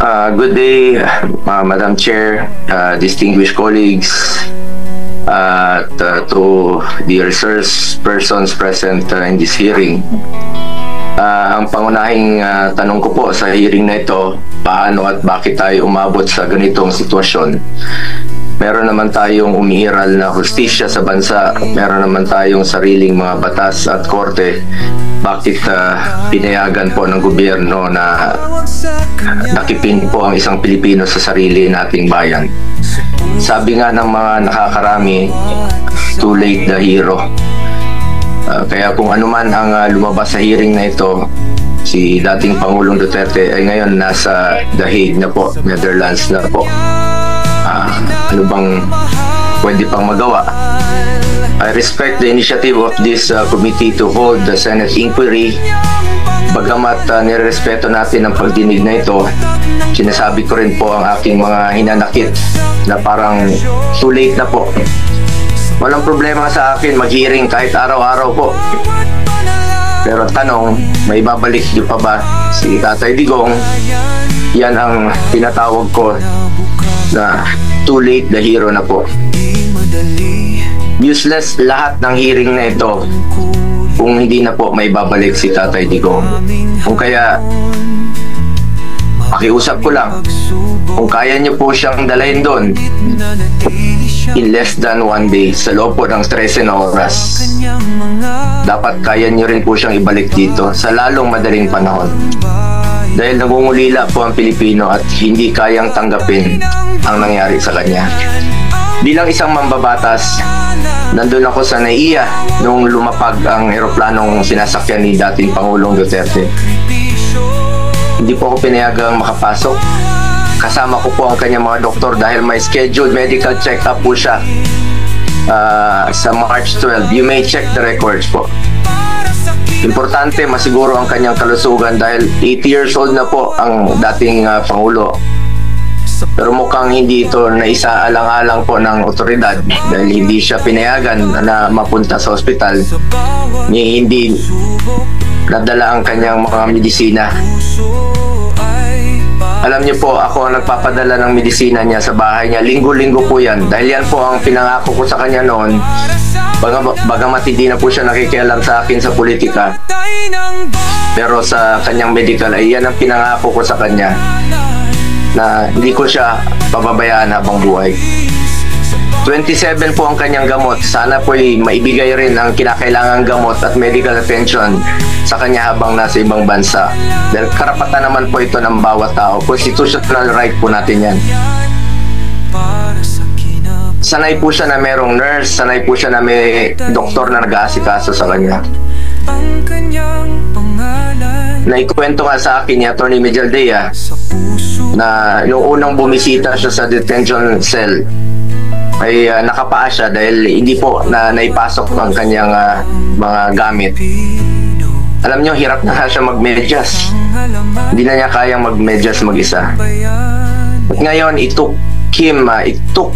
Good day, Madam Chair, distinguished colleagues, at to the resource persons present in this hearing. Ang pangunahing tanong ko po sa hearing na ito, paano at bakit tayo umabot sa ganitong sitwasyon? Meron naman tayong umiiral na hustisya sa bansa, meron naman tayong sariling mga batas at korte. Bakit pinayagan po ng gobyerno na nakipin po ang isang Pilipino sa sarili nating bayan? Sabi nga ng mga nakakarami, too late the hero. Kaya kung ano man ang lumabas sa hearing na ito, si dating Pangulong Duterte ay ngayon nasa The Hague na po, Netherlands na po. Ano bang pwede pang magawa? I respect the initiative of this committee to hold the Senate inquiry. Bagamat nirespeto natin ang pagdinig na ito, sinasabi ko rin po ang aking mga hinanakit na parang too late na po. Walang problema sa akin mag-hearing kahit araw-araw po. Pero tanong, may babalik niyo pa ba si Tatay Digong? Yan ang tinatawag ko na too late the hero na po. Useless lahat ng hearing na ito kung hindi na po may babalik si Tatay Digong. Kung kaya, pakiusap ko lang, kung kaya niyo po siyang dalahin doon in less than 1 day, sa loob po ng 13 na oras, dapat kaya niyo rin po siyang ibalik dito sa lalong madaling panahon. Dahil nangungulila po ang Pilipino at hindi kayang tanggapin ang nangyari sa kanya. Bilang isang mambabatas, nandun ako sa NAIA nung lumapag ang eroplanong sinasakyan ni dating Pangulong Duterte. Hindi po ako pinayagang makapasok. Kasama ko po ang kanyang mga doktor dahil may scheduled medical check-up po siya sa March 12. You may check the records po. Importante masiguro ang kanyang kalusugan dahil 80 years old na po ang dating Pangulo. Pero mukhang hindi ito naisaalang-alang po ng otoridad dahil hindi siya pinayagan na mapunta sa ospital. Hindi nadala ang kanyang mga medisina. Alam niyo po, ako ang nagpapadala ng medisina niya sa bahay niya. Linggo-linggo po yan. Dahil yan po ang pinangako ko sa kanya noon. Bagamat hindi na po siya nakikialam sa akin sa politika. Pero sa kanyang medical, ay yan ang pinangako ko sa kanya. Na hindi ko siya pababayaan habang buhay. 27 po ang kanyang gamot. Sana po ay maibigay rin ang kinakailangang gamot at medical attention sa kanya habang nasa ibang bansa. Dahil karapatan naman po ito ng bawat tao. Constitutional right po natin yan. Sanay po siya na merong nurse, sanay po siya na may doktor na nag-aasikaso sa kanya. Naikwento nga sa akin ni Atty. Mejaldea na yung unang bumisita siya sa detention cell ay nakapaa siya dahil hindi po na naipasok ang kanyang mga gamit. Alam nyo, hirap na siya magmedyas. Hindi na niya kayang magmedyas mag-isa. At ngayon, it took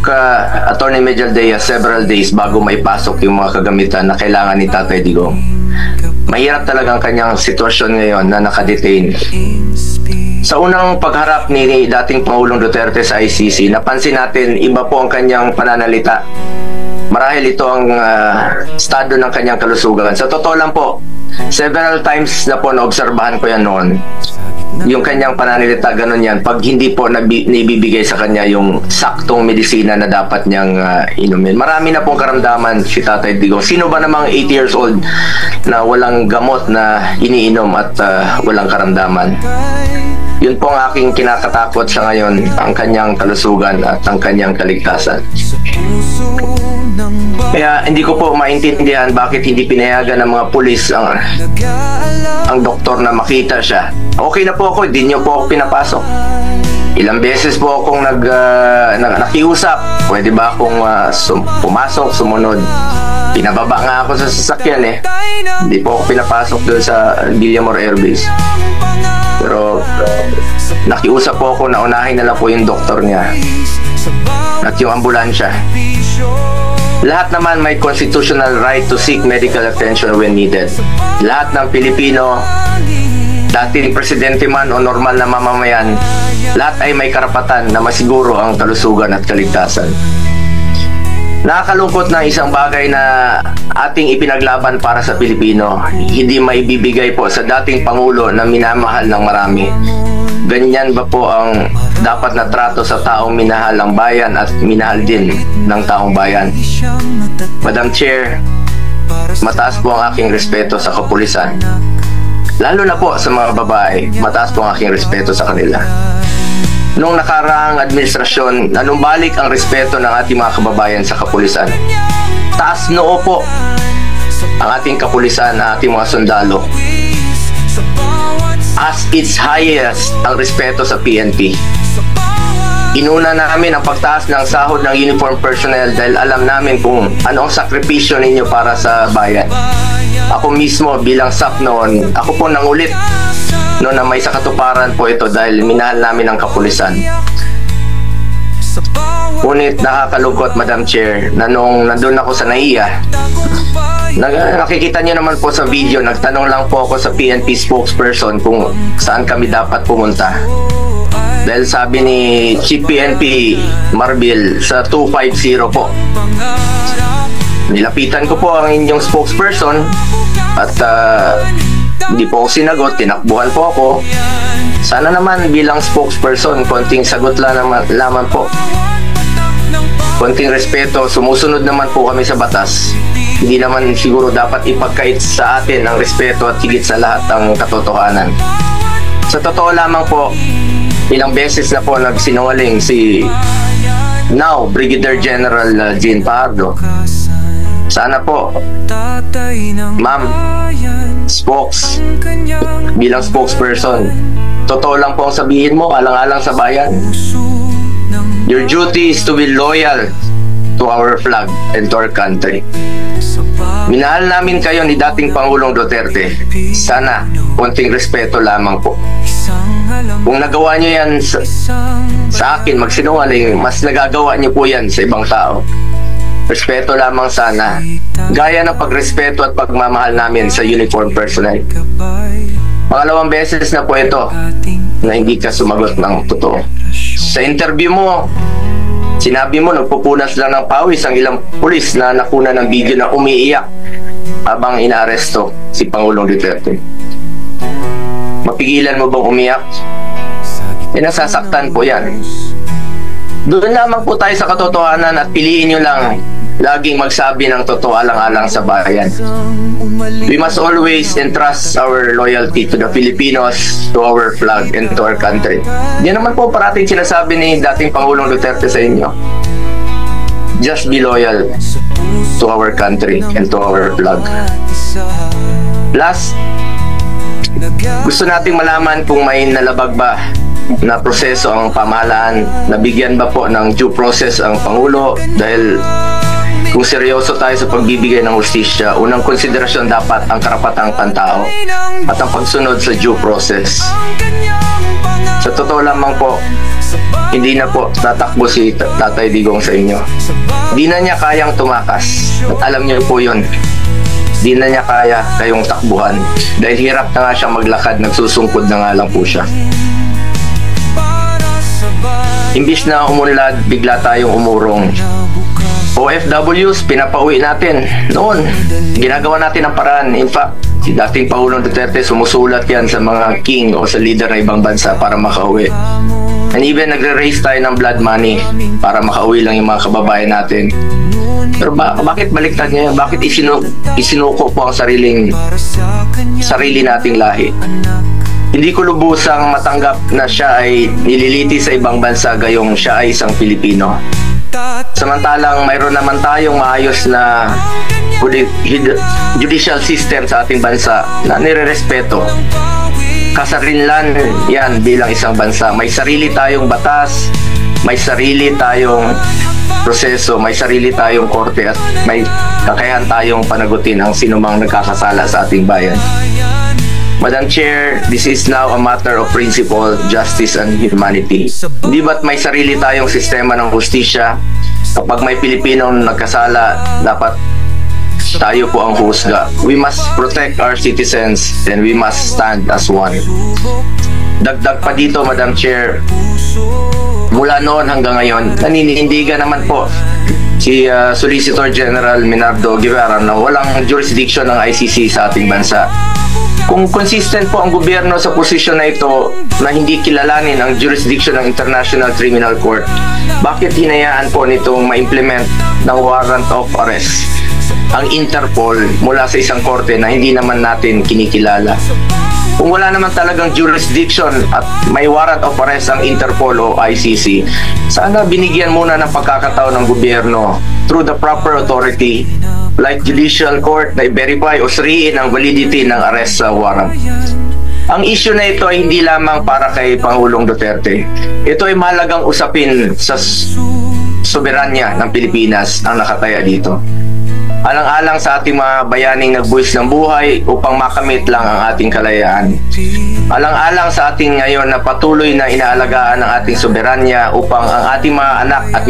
Atty. Mejaldea several days bago maipasok yung mga kagamitan na kailangan ni Tatay Digong. Mahirap talaga ang kanyang sitwasyon ngayon na nakadetain. Sa unang pagharap ni dating Pangulong Duterte sa ICC, napansin natin iba po ang kanyang pananalita. Marahil ito ang estado ng kanyang kalusugan. Sa totoo lang po, several times na po naobserbahan ko yan noon. Yung kanyang pananalita, ganun yan. Pag hindi po nabibigay sa kanya yung saktong medisina na dapat niyang inumin. Marami na pong karamdaman si Tatay Digong. Sino ba namang 80 years old na walang gamot na iniinom at walang karamdaman? Yun po ang aking kinakatakot sa ngayon, ang kanyang kalusugan at ang kanyang kaligtasan. Kaya hindi ko po maintindihan bakit hindi pinayagan ng mga pulis ang doktor na makita siya. Okay na po ako, hindi niyo po ako pinapasok. Ilang beses po akong nakiusap. Pwede ba akong pumasok, sumunod? Pinababa nga ako sa sasakyan eh. Hindi po ako pinapasok doon sa Villamor Air Base. Pero nakiusap po ako na unahin na lang po yung doktor niya at yung ambulansya. Lahat naman may constitutional right to seek medical attention when needed. Lahat ng Pilipino dating presidente man o normal na mamamayan, lahat ay may karapatan na masiguro ang kalusugan at kaligtasan. Nakakalungkot na isang bagay na ating ipinaglaban para sa Pilipino, hindi maibibigay po sa dating Pangulo na minamahal ng marami. Ganyan ba po ang dapat na trato sa taong minahal ng bayan at minahal din ng taong bayan? Madam Chair, mataas po ang aking respeto sa kapulisan. Lalo na po sa mga babae, mataas po ang aking respeto sa kanila. Noong nakaraang administrasyon, nanumbalik ang respeto ng ating mga kababayan sa kapulisan. Taas noo po ang ating kapulisan, ang ating mga sundalo. As its highest ang respeto sa PNP. Inuna namin ang pagtaas ng sahod ng uniform personnel dahil alam namin kung ano ang sakripisyo ninyo para sa bayan. Ako mismo bilang SAP noon, ako po nangulit noon na may sakatuparan po ito dahil minahal namin ang kapulisan. Ngunit nakakalungkot, Madam Chair, na nung nandun ako sa NAIA, nakikita niyo naman po sa video, nagtanong lang po ako sa PNP spokesperson kung saan kami dapat pumunta. Dahil sabi ni Chief PNP Marbil sa 250 po. Nilapitan ko po ang inyong spokesperson at hindi po ako sinagot, tinakbuhan po ako. Sana naman bilang spokesperson, konting sagot lang lamang po. Konting respeto, sumusunod naman po kami sa batas. Hindi naman siguro dapat ipagkait sa atin ang respeto at higit sa lahat ang katotohanan. Sa totoo lamang po, ilang beses na po nagsinungaling si now Brigadier General Jean Pardo. Sana po, Ma'am, spokes, bilang spokesperson, totoo lang po ang sabihin mo, alang-alang sa bayan. Your duty is to be loyal to our flag and to our country. Minahal namin kayo ni dating Pangulong Duterte. Sana, konting respeto lamang po. Kung nagawa nyo yan sa akin, magsinungaling, mas nagagawa nyo po yan sa ibang tao. Respeto lamang sana. Gaya ng pagrespeto at pagmamahal namin sa uniform personnel. Pangalawang beses na po ito na hindi ka sumagot ng totoo. Sa interview mo, sinabi mo nagpupunas lang ng pawis ang ilang pulis na nakuna ng video na umiiyak habang inaaresto si Pangulong Duterte. Mapigilan mo bang umiyak? Nasasaktan po yan. Doon lamang po tayo sa katotohanan at piliin nyo lang laging magsabi ng totoo alang-alang sa bayan. We must always entrust our loyalty to the Filipinos, to our flag, and to our country. Yan naman po parating sinasabi ni dating Pangulong Duterte sa inyo. Just be loyal to our country and to our flag. Last, gusto nating malaman kung may nalabag ba na proseso ang pamahalaan, nabigyan ba po ng due process ang Pangulo dahil kung seryoso tayo sa pagbibigay ng hustisya, unang konsiderasyon dapat ang karapatang pantao at ang pagsunod sa due process. Sa totoo lamang po, hindi na po tatakbo si Tatay Digong sa inyo. Hindi na niya kayang tumakas at alam niyo po yun. Hindi na niya kaya kayong takbuhan dahil hirap na nga siya maglakad, nagsusungkod na nga lang po siya. Imbis na umunlad, bigla tayong umurong. OFWs, pinapauwi natin. Noon, ginagawa natin ang paraan. In fact, si dating Pangulong Duterte sumusulat yan sa mga king o sa leader ng ibang bansa para makauwi. And even nagre-raise tayo ng blood money para makauwi lang yung mga kababayan natin. Pero bakit baliktad niya? Bakit isinuko po ang sarili nating lahi? Hindi ko lubusang matanggap na siya ay nililiti sa ibang bansa gayong siya ay isang Pilipino. Samantalang mayroon naman tayong maayos na judicial system sa ating bansa na nire-respeto. Kasarinlan yan bilang isang bansa. May sarili tayong batas, may sarili tayong proseso, may sarili tayong korte at may kakayahan tayong panagutin ang sinumang nagkakasala sa ating bayan. Madam Chair, this is now a matter of principle, justice, and humanity. Di ba't may sarili tayong sistema ng hustisya? Kapag may Pilipinong nagkasala, dapat tayo po ang husga. We must protect our citizens and we must stand as one. Dagdag pa dito, Madam Chair, mula noon hanggang ngayon, naninindigan naman po si Solicitor General Minardo Guevara na walang jurisdiction ng ICC sa ating bansa. Kung consistent po ang gobyerno sa posisyon na ito na hindi kilalanin ang jurisdiction ng International Criminal Court, bakit hinayaan po nitong ma-implement ng warrant of arrest ang Interpol mula sa isang korte na hindi naman natin kinikilala? Kung wala naman talagang jurisdiction at may warrant of arrest ang Interpol o ICC, sana binigyan muna ng pagkakataon ng gobyerno through the proper authority like judicial court na i-verify o suriin ang validity ng arrest sa warrant. Ang issue na ito ay hindi lamang para kay Pangulong Duterte. Ito ay mahalagang usapin sa soberanya ng Pilipinas ang nakataya dito. Alang-alang sa ating mga bayaning nagbuwis ng buhay upang makamit lang ang ating kalayaan. Alang-alang sa ating ngayon na patuloy na inaalagaan ng ating soberanya upang ang ating mga anak at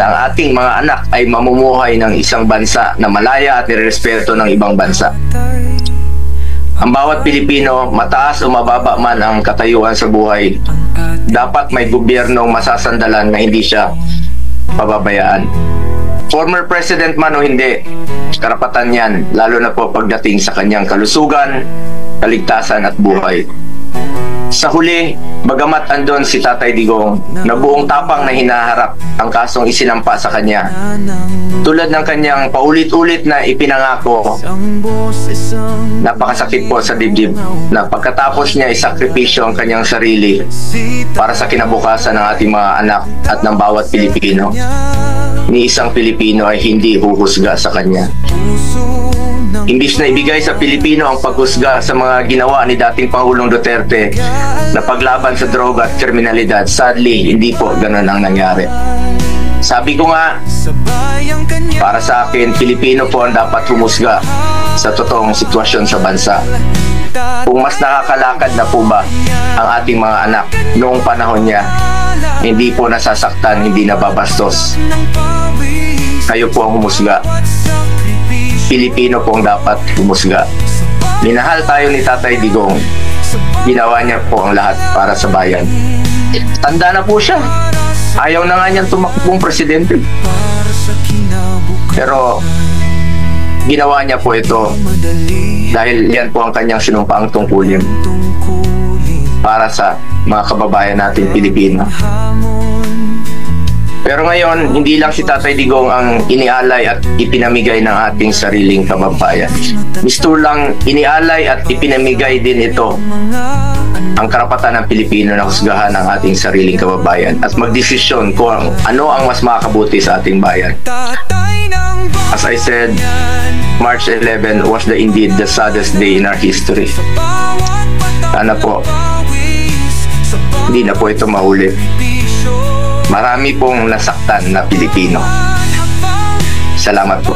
ang ating mga anak ay mamumuhay ng isang bansa na malaya at nirespeto ng ibang bansa. Ang bawat Pilipino, mataas o mababa man ang katayuan sa buhay, dapat may gobyernong masasandalan na hindi siya pababayaan. Former president man o hindi, karapatan yan, lalo na po pagdating sa kanyang kalusugan, kaligtasan at buhay. Sa huli, bagamat andon si Tatay Digong na buong tapang na hinaharap ang kasong isinampa sa kanya, tulad ng kanyang paulit-ulit na ipinangako, napakasakit po sa dibdib na pagkatapos niya isakripisyo ang kanyang sarili para sa kinabukasan ng ating mga anak at ng bawat Pilipino, ni isang Pilipino ay hindi huhusga sa kanya. Imbis na ibigay sa Pilipino ang paghusga sa mga ginawa ni dating Pangulong Duterte na paglaban sa droga at kriminalidad, sadly, hindi po ganun ang nangyari. Sabi ko nga, para sa akin, Pilipino po ang dapat humusga sa totoong sitwasyon sa bansa. Kung mas nakakalakad na po ba ang ating mga anak noong panahon niya, hindi po nasasaktan, hindi nababastos, kayo po ang humusga. Pilipino po ang dapat humusga. Minahal tayo ni Tatay Digong. Ginawa niya po ang lahat para sa bayan. Tanda na po siya. Ayaw na nga niyang tumakbong presidente. Pero ginawa niya po ito dahil yan po ang kanyang sinumpaang tungkulin para sa mga kababayan natin Pilipino. Pero ngayon, hindi lang si Tatay Digong ang inialay at ipinamigay ng ating sariling kababayan. Misto lang inialay at ipinamigay din ito ang karapatan ng Pilipino na husgahan ang ating sariling kababayan at magdesisyon kung ano ang mas makakabuti sa ating bayan. As I said, March 11 was indeed the saddest day in our history. Sana po, hindi na po ito maulit. Marami pong nasaktan na Pilipino. Salamat po.